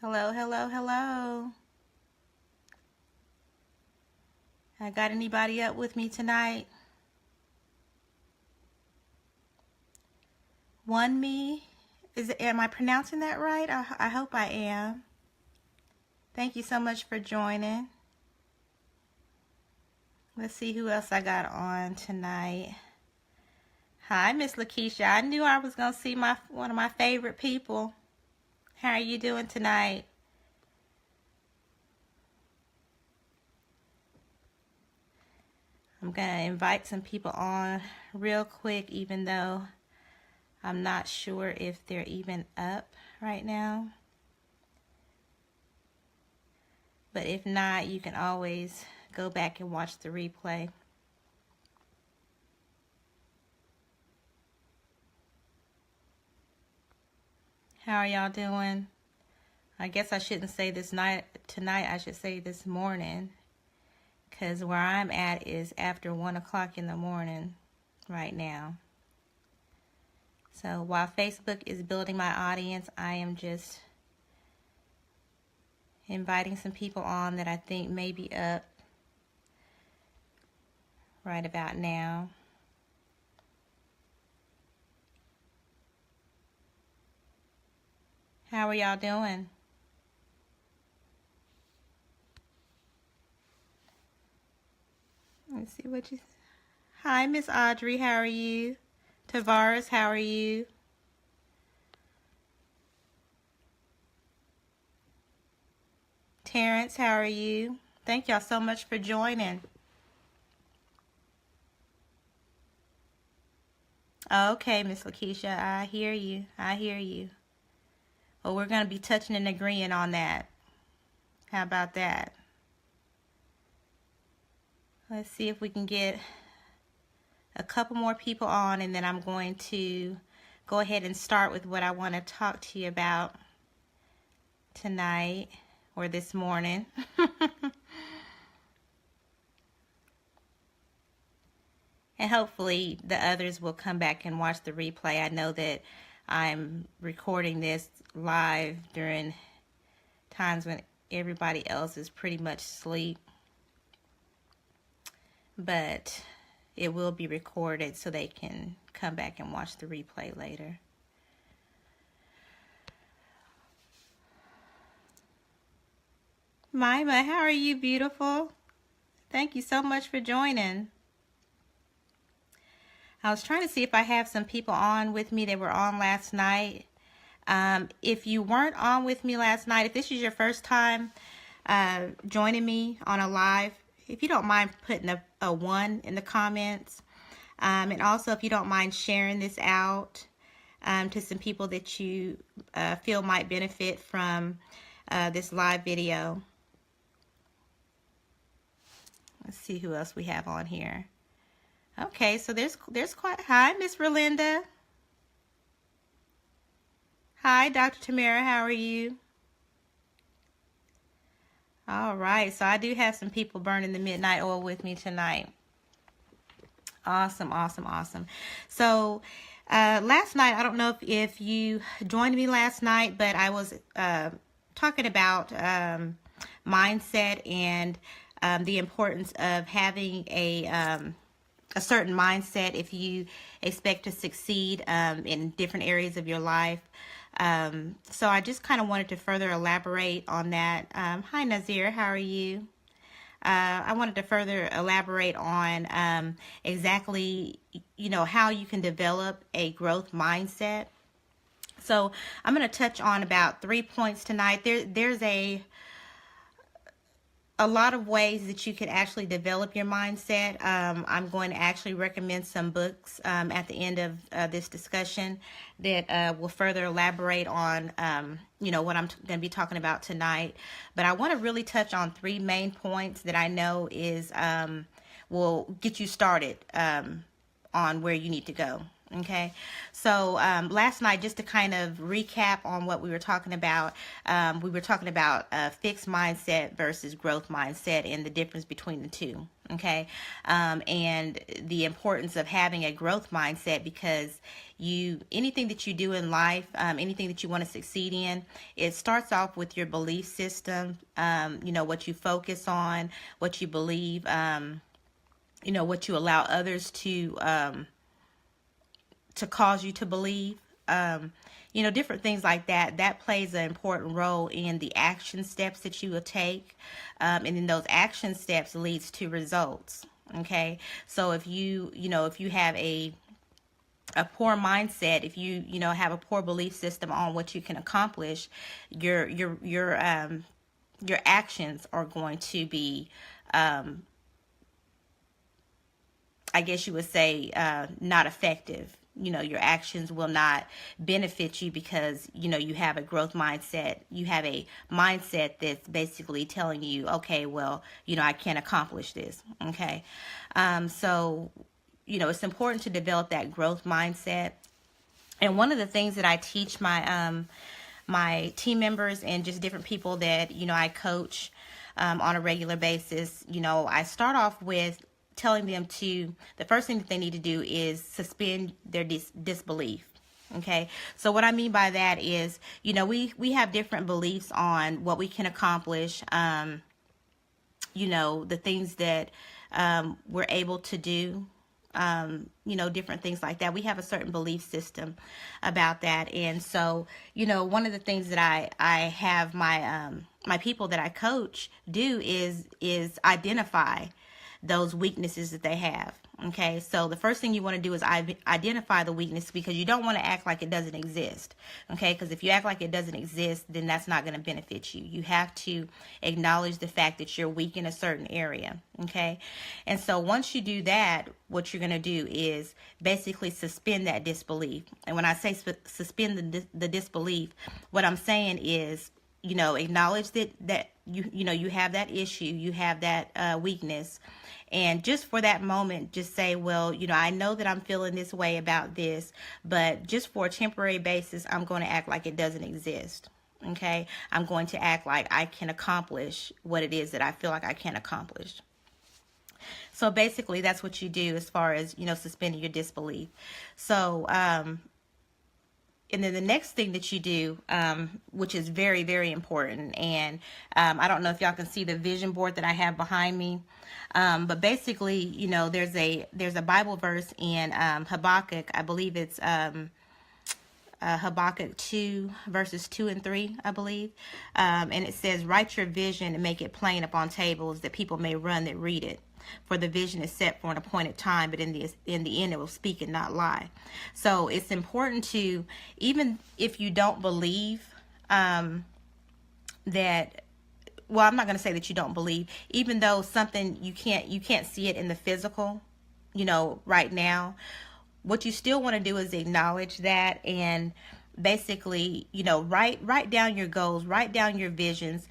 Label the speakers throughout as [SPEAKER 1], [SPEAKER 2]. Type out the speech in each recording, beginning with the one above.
[SPEAKER 1] Hello, hello, hello. I got anybody up with me tonight? One me? Am I pronouncing that right? I hope I am. Thank you so much for joining. Let's see who else I got on tonight. Hi, Miss Lakeisha. I knew I was gonna see one of my favorite people. How are you doing tonight? I'm gonna invite some people on real quick, even though I'm not sure if they're even up right now. But if not, you can always go back and watch the replay. How are y'all doing? I guess I shouldn't say tonight, I should say this morning. Because where I'm at is after 1 o'clock in the morning right now. So while Facebook is building my audience, I am just inviting some people on that I think may be up right about now. How are y'all doing? Let's see what you... Hi, Miss Audrey. How are you? Tavares, how are you? Terrence, how are you? Thank y'all so much for joining. Okay, Miss Lakeisha, I hear you. I hear you. Well, we're going to be touching and agreeing on that. How about that? Let's see if we can get a couple more people on, and then I'm going to go ahead and start with what I want to talk to you about tonight or this morning. And hopefully the others will come back and watch the replay. I know that I'm recording this live during times when everybody else is pretty much asleep. But it will be recorded so they can come back and watch the replay later. Mima, how are you, beautiful? Thank you so much for joining. I was trying to see if I have some people on with me that were on last night. If you weren't on with me last night, if this is your first time joining me on a live, if you don't mind putting a 1 in the comments. And also if you don't mind sharing this out to some people that you feel might benefit from this live video. Let's see who else we have on here. Okay, so there's quite... Hi, Miss Relinda. Hi, Dr. Tamara, how are you? All right, so I do have some people burning the midnight oil with me tonight. Awesome, awesome, awesome. So last night, I don't know if you joined me last night, but I was talking about mindset and the importance of having a certain mindset if you expect to succeed in different areas of your life. So I just kind of wanted to further elaborate on that. Hi, Nazir, how are you? I wanted to further elaborate on exactly, how you can develop a growth mindset. So I'm going to touch on about 3 points tonight. There's a lot of ways that you can actually develop your mindset. I'm going to actually recommend some books at the end of this discussion that will further elaborate on, what I'm going to be talking about tonight. But I want to really touch on 3 main points that I know will get you started on where you need to go. Okay, so last night, just to kind of recap on what we were talking about, fixed mindset versus growth mindset and the difference between the two. Okay, and the importance of having a growth mindset, because anything that you do in life, anything that you want to succeed in, it starts off with your belief system. What you focus on, what you believe, what you allow others to cause you to believe, different things like that. That plays an important role in the action steps that you will take. And then those action steps leads to results. Okay. So if you have a poor mindset, if you have a poor belief system on what you can accomplish, your actions are going to be, I guess you would say, not effective. Your actions will not benefit you because, you have a growth mindset. You have a mindset that's basically telling you, okay, well, I can't accomplish this. Okay. So, it's important to develop that growth mindset. And one of the things that I teach my team members and just different people that, I coach on a regular basis, I start off with telling them the first thing that they need to do is suspend their disbelief. Okay. So what I mean by that is, we have different beliefs on what we can accomplish, the things that we're able to do, different things like that. We have a certain belief system about that. And so, one of the things that I have my people that I coach do is identify those weaknesses that they have. Okay, so the first thing you want to do is identify the weakness, because you don't want to act like it doesn't exist. Okay, because if you act like it doesn't exist, then that's not going to benefit you. You have to acknowledge the fact that you're weak in a certain area. Okay, and so once you do that, what you're going to do is basically suspend that disbelief. And when I say suspend the disbelief, what I'm saying is, acknowledge that you have that issue, you have that weakness. And just for that moment, just say, well, I know that I'm feeling this way about this, but just for a temporary basis, I'm going to act like it doesn't exist. Okay. I'm going to act like I can accomplish what it is that I feel like I can accomplish. So basically that's what you do as far as, suspending your disbelief. So, and then the next thing that you do, which is very, very important, and I don't know if y'all can see the vision board that I have behind me, but basically, there's a Bible verse in Habakkuk. I believe it's Habakkuk 2, verses 2 and 3, I believe. And it says, write your vision and make it plain upon tables that people may run that read it. For the vision is set for an appointed time, but in the end it will speak and not lie. So it's important to, even if you don't believe that, well, I'm not going to say that you don't believe, even though something you can't see it in the physical, right now, what you still want to do is acknowledge that and basically, write down your goals, write down your visions.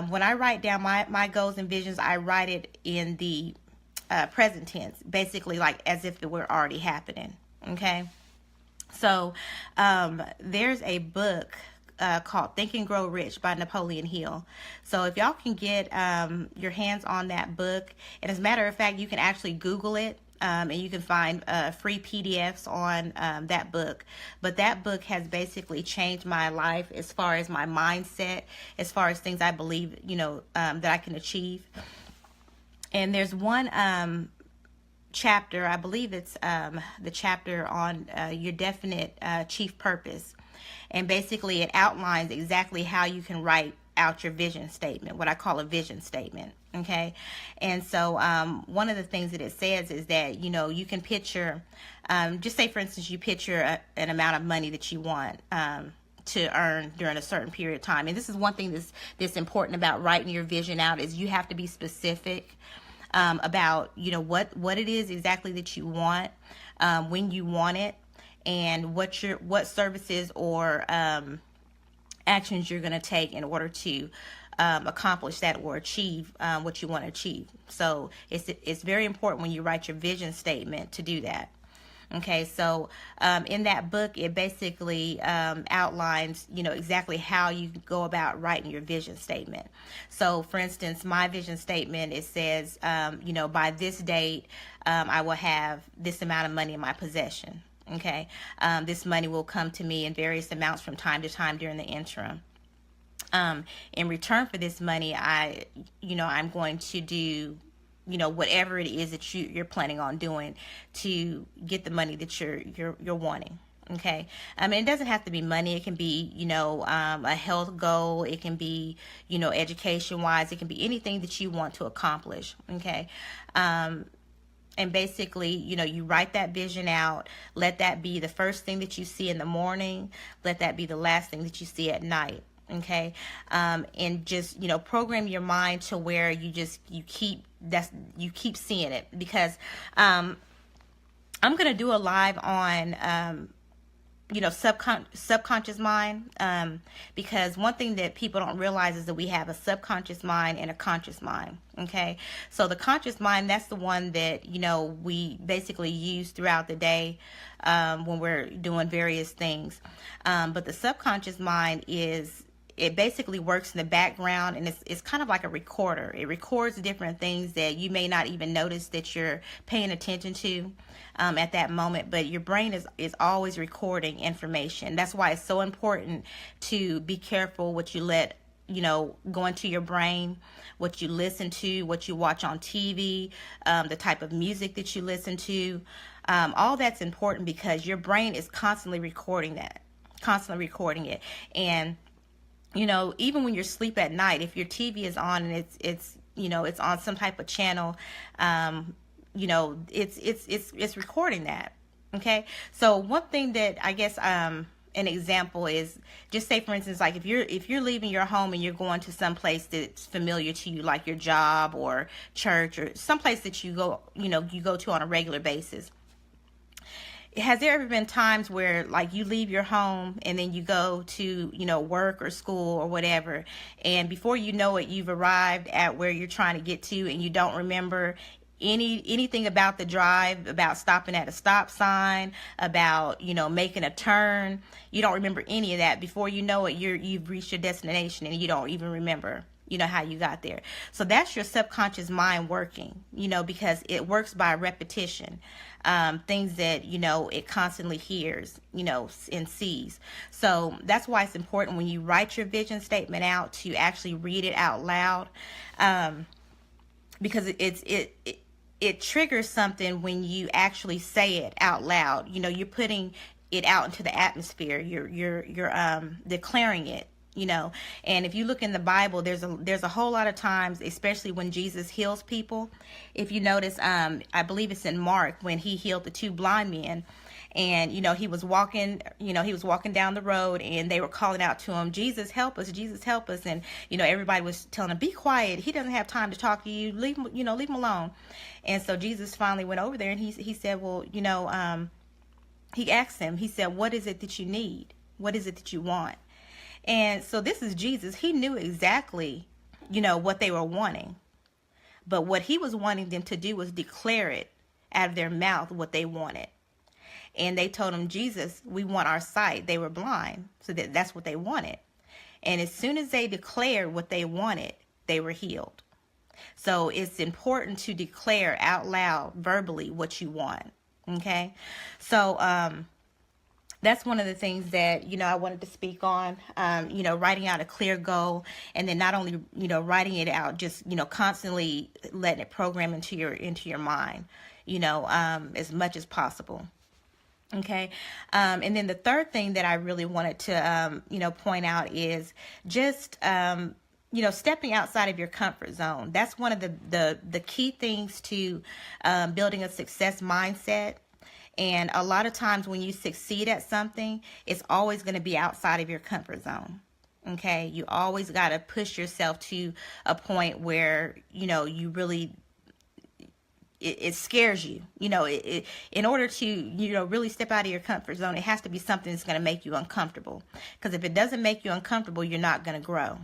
[SPEAKER 1] When I write down my goals and visions, I write it in the present tense, basically like as if it were already happening. Okay. So there's a book called Think and Grow Rich by Napoleon Hill. So if y'all can get your hands on that book, and as a matter of fact, you can actually Google it. And you can find free PDFs on that book. But that book has basically changed my life as far as my mindset, as far as things I believe, that I can achieve. And there's one chapter, I believe it's the chapter on your definite chief purpose. And basically it outlines exactly how you can write out your vision statement, what I call a vision statement. Okay. And so one of the things that it says is that, you can picture, just say, for instance, you picture an amount of money that you want to earn during a certain period of time. And this is one thing that's important about writing your vision out, is you have to be specific about, what it is exactly that you want, when you want it, and what services or actions you're going to take in order to accomplish that or achieve what you want to achieve. So it's very important when you write your vision statement to do that. Okay, so in that book, it basically outlines, exactly how you go about writing your vision statement. So, for instance, my vision statement, it says, by this date, I will have this amount of money in my possession. Okay, this money will come to me in various amounts from time to time during the interim. In return for this money, I'm going to do, whatever it is that you're planning on doing to get the money that you're wanting. Okay. It doesn't have to be money. It can be, a health goal. It can be, education wise. It can be anything that you want to accomplish. Okay. And basically, you write that vision out. Let that be the first thing that you see in the morning. Let that be the last thing that you see at night. Okay. And just, program your mind to where you keep seeing it, because, I'm going to do a live on, subconscious mind, because one thing that people don't realize is that we have a subconscious mind and a conscious mind. Okay, so the conscious mind, that's the one that we basically use throughout the day when we're doing various things, but the subconscious mind it basically works in the background, and it's kind of like a recorder. It records different things that you may not even notice that you're paying attention to at that moment, but your brain is always recording information. That's why it's so important to be careful what you let go into your brain, what you listen to, what you watch on TV, the type of music that you listen to. All that's important, because your brain is constantly recording it. And even when you're asleep at night, if your TV is on and it's on some type of channel, it's recording that. Okay. So one thing that I guess, an example is, just say for instance, like if you're leaving your home and you're going to some place that's familiar to you, like your job or church or someplace that you go to on a regular basis. Has there ever been times where, like, you leave your home and then you go to, work or school or whatever, and before you know it, you've arrived at where you're trying to get to, and you don't remember anything about the drive, about stopping at a stop sign, about, making a turn? You don't remember any of that. Before you know it, you've reached your destination and you don't even remember how you got there. So that's your subconscious mind working, because it works by repetition, things that, it constantly hears, and sees. So that's why it's important when you write your vision statement out to actually read it out loud, because it triggers something when you actually say it out loud. You're putting it out into the atmosphere. You're declaring it. And if you look in the Bible, there's a whole lot of times, especially when Jesus heals people. If you notice, I believe it's in Mark, when he healed the two blind men, and he was walking down the road, and they were calling out to him, "Jesus, help us, Jesus, help us." And everybody was telling him, "Be quiet, he doesn't have time to talk to you, leave him alone." And so Jesus finally went over there, and he said, well, he asked him, he said, "What is it that you need? What is it that you want?" And so this is Jesus. He knew exactly, what they were wanting. But what he was wanting them to do was declare it out of their mouth, what they wanted. And they told him, "Jesus, we want our sight." They were blind. So that's what they wanted. And as soon as they declared what they wanted, they were healed. So it's important to declare out loud, verbally, what you want. Okay. So, that's one of the things that, I wanted to speak on, writing out a clear goal, and then not only, writing it out, just, constantly letting it program into your mind, as much as possible. Okay. And then the third thing that I really wanted to, point out is just, stepping outside of your comfort zone. That's one of the key things to building a success mindset. And a lot of times when you succeed at something, it's always going to be outside of your comfort zone. Okay. You always got to push yourself to a point where, you really, it scares you. In order to, really step out of your comfort zone, it has to be something that's going to make you uncomfortable. Because if it doesn't make you uncomfortable, you're not going to grow.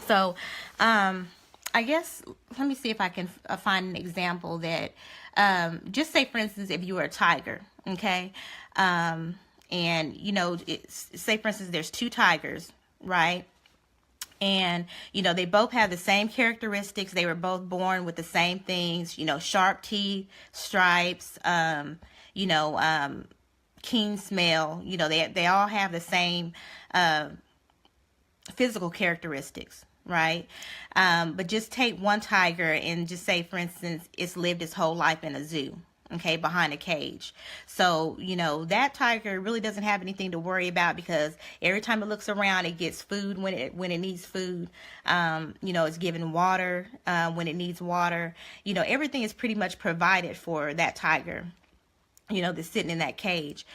[SPEAKER 1] So, I guess, let me see if I can find an example that just say, for instance, if you were a tiger, okay, and, you know, say, for instance, there's two tigers, right? And, you know, they both have the same characteristics. They were both born with the same things, you know, sharp teeth, stripes, you know, keen smell. You know, they all have the same physical characteristics, right? But just take one tiger and just say, for instance, it's lived its whole life in a zoo, okay, behind a cage. So, you know, that tiger really doesn't have anything to worry about, because every time it looks around, it gets food when it needs food. You know, it's given water when it needs water. You know, everything is pretty much provided for that tiger, you know, that's sitting in that cage.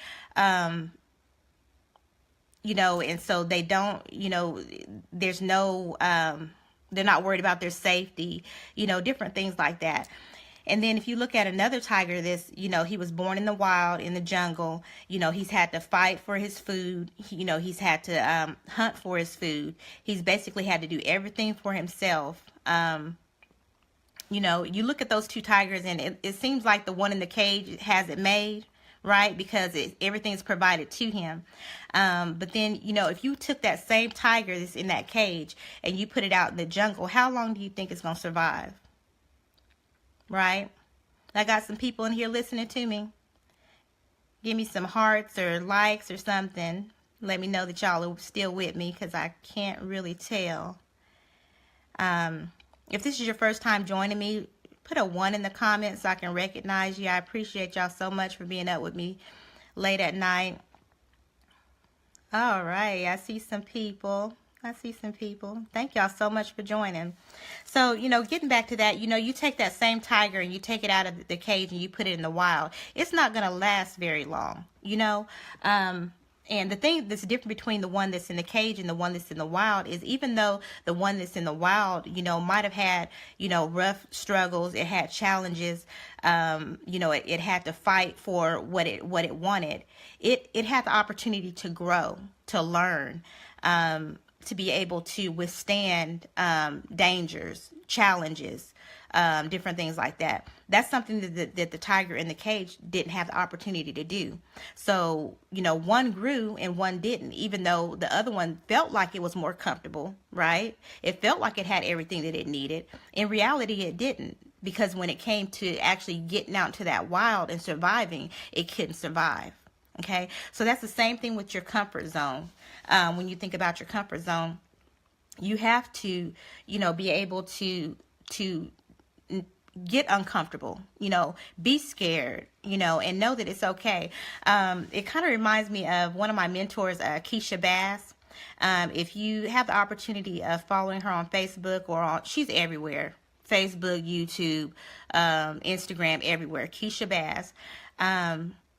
[SPEAKER 1] You know, and so they don't, you know, there's no, they're not worried about their safety, you know, different things like that. And then if you look at another tiger, you know, he was born in the wild, in the jungle. You know, he's had to fight for his food. You know, he's had to hunt for his food. He's basically had to do everything for himself. You know, you look at those two tigers, and it seems like the one in the cage has it made, right? Because everything's provided to him. But then, you know, if you took that same tiger that's in that cage and you put it out in the jungle, how long do you think it's going to survive? Right? I got some people in here listening to me. Give me some hearts or likes or something. Let me know that y'all are still with me, because I can't really tell. If this is your first time joining me, put a 1 in the comments so I can recognize you. I appreciate y'all so much for being up with me late at night. All right, I see some people. Thank y'all so much for joining. So, you know, getting back to that, you know, you take that same tiger and you take it out of the cage and you put it in the wild. It's not going to last very long, you know. And the thing that's different between the one that's in the cage and the one that's in the wild is, even though the one that's in the wild, you know, might have had, you know, rough struggles, it had challenges, you know, it had to fight for what it wanted. It had the opportunity to grow, to learn, to be able to withstand dangers, challenges, different things like that. That's something that the tiger in the cage didn't have the opportunity to do. So, you know, one grew and one didn't, even though the other one felt like it was more comfortable, right? It felt like it had everything that it needed. In reality, it didn't, because when it came to actually getting out to that wild and surviving, it couldn't survive. Okay, so that's the same thing with your comfort zone. When you think about your comfort zone, you have to, you know, be able to get uncomfortable, you know, be scared, you know, and know that it's okay. It kind of reminds me of one of my mentors, Keisha Bass. If you have the opportunity of following her on Facebook she's everywhere, Facebook, YouTube, Instagram, everywhere, Keisha Bass.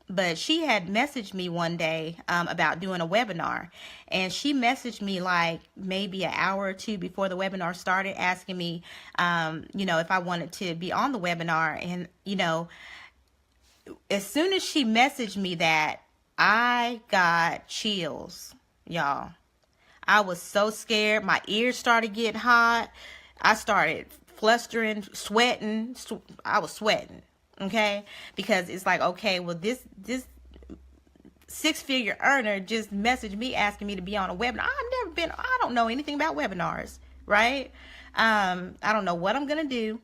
[SPEAKER 1] But she had messaged me one day about doing a webinar, and she messaged me like maybe an hour or two before the webinar started, asking me, you know, if I wanted to be on the webinar. And, you know, as soon as she messaged me that, I got chills, y'all. I was so scared. My ears started getting hot. I started flustering, sweating. I was sweating. Okay, because it's like, okay, well, this 6-figure earner just messaged me asking me to be on a webinar. I don't know anything about webinars, right? I don't know what I'm gonna do.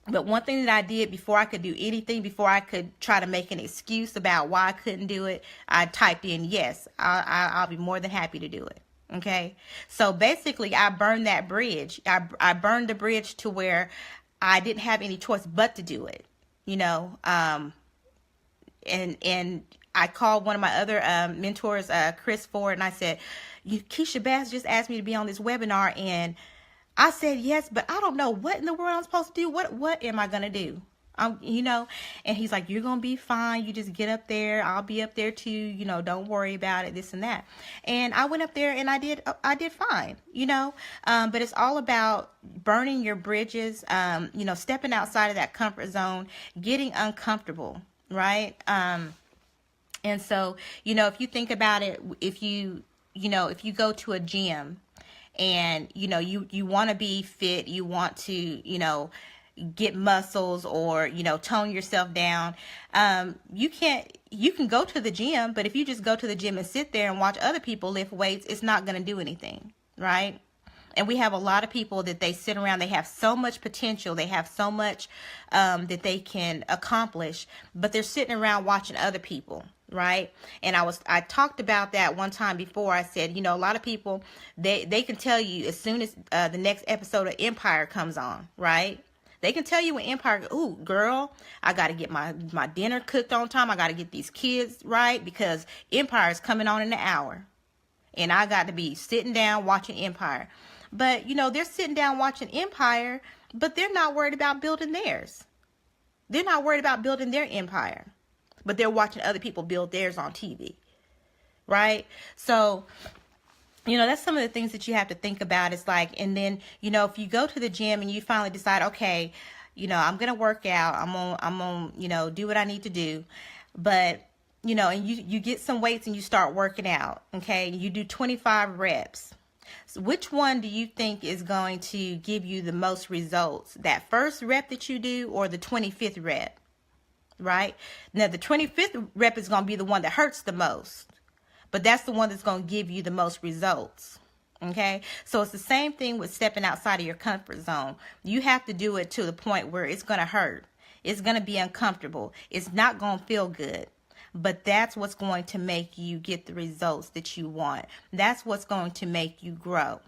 [SPEAKER 1] But one thing that I did before I could do anything, before I could try to make an excuse about why I couldn't do it, I typed in, yes, I'll be more than happy to do it. Okay, so basically I burned that bridge. I burned the bridge to where I didn't have any choice but to do it. You know, and I called one of my other mentors, Chris Ford, and I said, Keisha Bass just asked me to be on this webinar, and I said yes, but I don't know what in the world I'm supposed to do. What am I gonna do? You know, and he's like, you're gonna be fine. You just get up there. I'll be up there too. You know, don't worry about it. This and that. And I went up there and I did fine. You know, but it's all about burning your bridges. You know, stepping outside of that comfort zone, getting uncomfortable, right? And so, you know, if you think about it, if you go to a gym and, you know, you want to be fit, you want to, you know, get muscles or, tone yourself down. You can go to the gym, but if you just go to the gym and sit there and watch other people lift weights, it's not going to do anything, right? And we have a lot of people that they sit around, they have so much potential, they have so much that they can accomplish, but they're sitting around watching other people, right? And I talked about that one time before. I said, a lot of people, they can tell you as soon as the next episode of Empire comes on, right? They can tell you when Empire, ooh, girl, I got to get my dinner cooked on time. I got to get these kids right because Empire is coming on in an hour. And I got to be sitting down watching Empire. But, they're sitting down watching Empire, but they're not worried about building theirs. They're not worried about building their empire, but they're watching other people build theirs on TV, right? So, that's some of the things that you have to think about. It's like, and then, if you go to the gym and you finally decide, okay, I'm going to work out, I'm going to, do what I need to do. But, and you get some weights and you start working out, okay? You do 25 reps. So which one do you think is going to give you the most results? That first rep that you do or the 25th rep, right? Now, the 25th rep is going to be the one that hurts the most, but that's the one that's going to give you the most results, okay? So it's the same thing with stepping outside of your comfort zone. You have to do it to the point where it's going to hurt. It's going to be uncomfortable. It's not going to feel good. But that's what's going to make you get the results that you want. That's what's going to make you grow.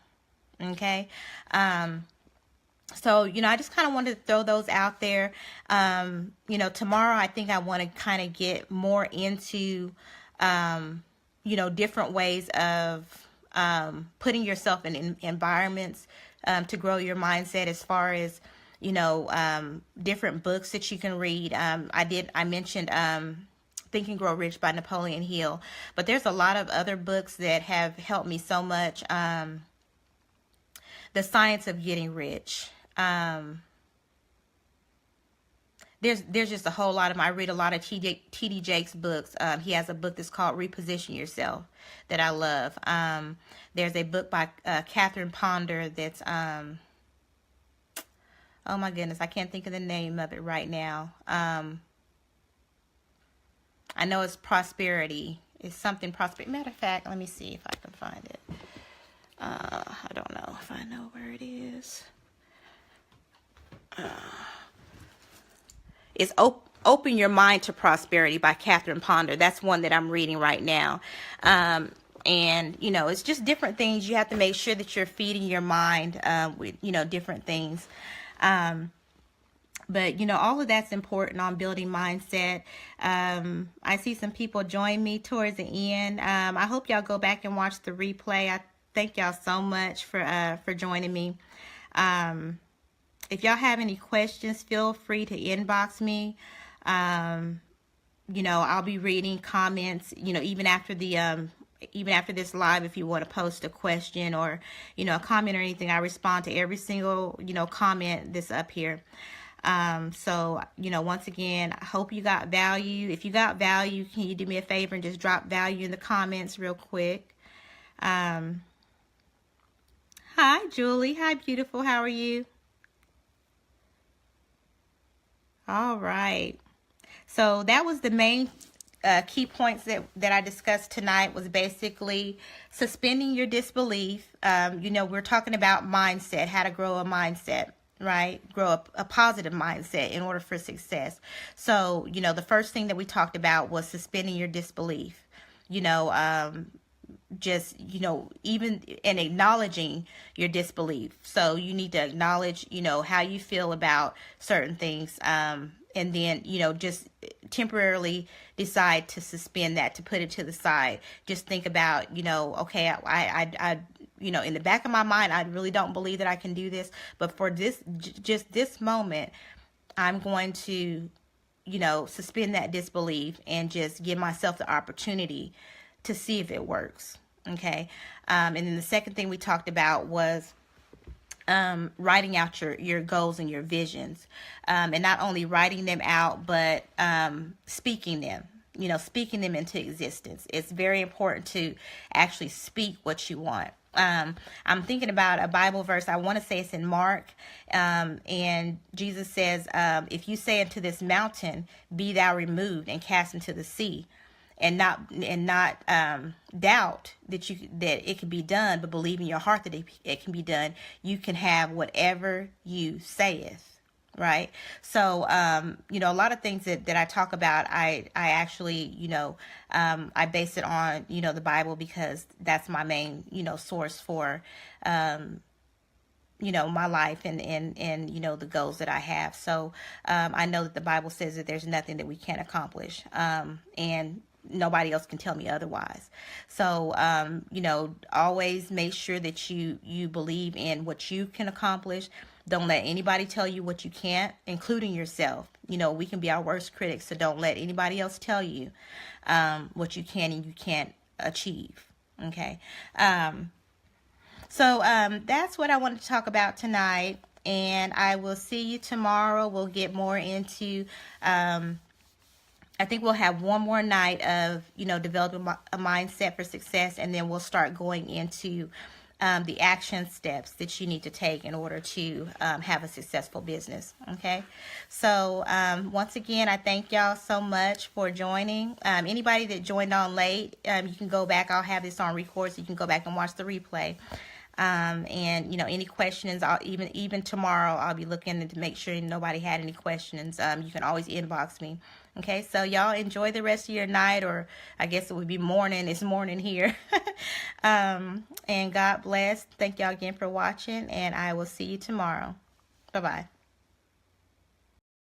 [SPEAKER 1] Okay? So, I just kind of wanted to throw those out there. Tomorrow I think I want to kind of get more into, different ways of putting yourself in environments to grow your mindset as far as, different books that you can read. I mentioned Think and Grow Rich by Napoleon Hill. But there's a lot of other books that have helped me so much. The Science of Getting Rich. There's just a whole lot of them. I read a lot of T.D. Jakes' books. He has a book that's called Reposition Yourself that I love. There's a book by Catherine Ponder that's, oh my goodness, I can't think of the name of it right now. I know it's prosperity. It's something prosperity. Matter of fact, let me see if I can find it. I don't know if I know where it is. It's Open Your Mind to Prosperity by Catherine Ponder. That's one that I'm reading right now. And, it's just different things. You have to make sure that you're feeding your mind with, different things. But, all of that's important on building mindset. I see some people join me towards the end. I hope y'all go back and watch the replay. I thank y'all so much for joining me. If y'all have any questions, feel free to inbox me. I'll be reading comments, even after this live. If you want to post a question or, a comment or anything, I respond to every single, comment that's up here. So, once again, I hope you got value. If you got value, can you do me a favor and just drop value in the comments real quick? Hi, Julie. Hi, beautiful. How are you? All right. So that was the main key points that I discussed tonight was basically suspending your disbelief. We're talking about mindset, how to grow a mindset. Right? Grow a positive mindset in order for success. So, the first thing that we talked about was suspending your disbelief. Just, even and acknowledging your disbelief. So you need to acknowledge, how you feel about certain things. And then, just temporarily decide to suspend that, to put it to the side. Just think about, okay, I in the back of my mind, I really don't believe that I can do this. But for just this moment, I'm going to, suspend that disbelief and just give myself the opportunity to see if it works. Okay. And then the second thing we talked about was writing out your goals and your visions. And not only writing them out, but speaking them. Speaking them into existence. It's very important to actually speak what you want. I'm thinking about a Bible verse. I want to say it's in Mark. And Jesus says, if you say unto this mountain, be thou removed and cast into the sea, and not doubt that it can be done, but believe in your heart that it can be done, you can have whatever you saith. Right. So, a lot of things that I talk about, I actually, I base it on, the Bible, because that's my main, source for, my life and the goals that I have. So, I know that the Bible says that there's nothing that we can't accomplish. And nobody else can tell me otherwise. So, always make sure that you believe in what you can accomplish. Don't let anybody tell you what you can't, including yourself. We can be our worst critics, so don't let anybody else tell you what you can and you can't achieve. Okay. So that's what I wanted to talk about tonight, and I will see you tomorrow. We'll get more into, I think we'll have one more night of, developing a mindset for success, and then we'll start going into the action steps that you need to take in order to have a successful business. Okay. So once again, I thank y'all so much for joining. Anybody that joined on late, you can go back. I'll have this on record, so you can go back and watch the replay. And any questions, even tomorrow, I'll be looking to make sure nobody had any questions. You can always inbox me. Okay, so y'all enjoy the rest of your night, or I guess it would be morning. It's morning here. And God bless. Thank y'all again for watching, and I will see you tomorrow. Bye-bye.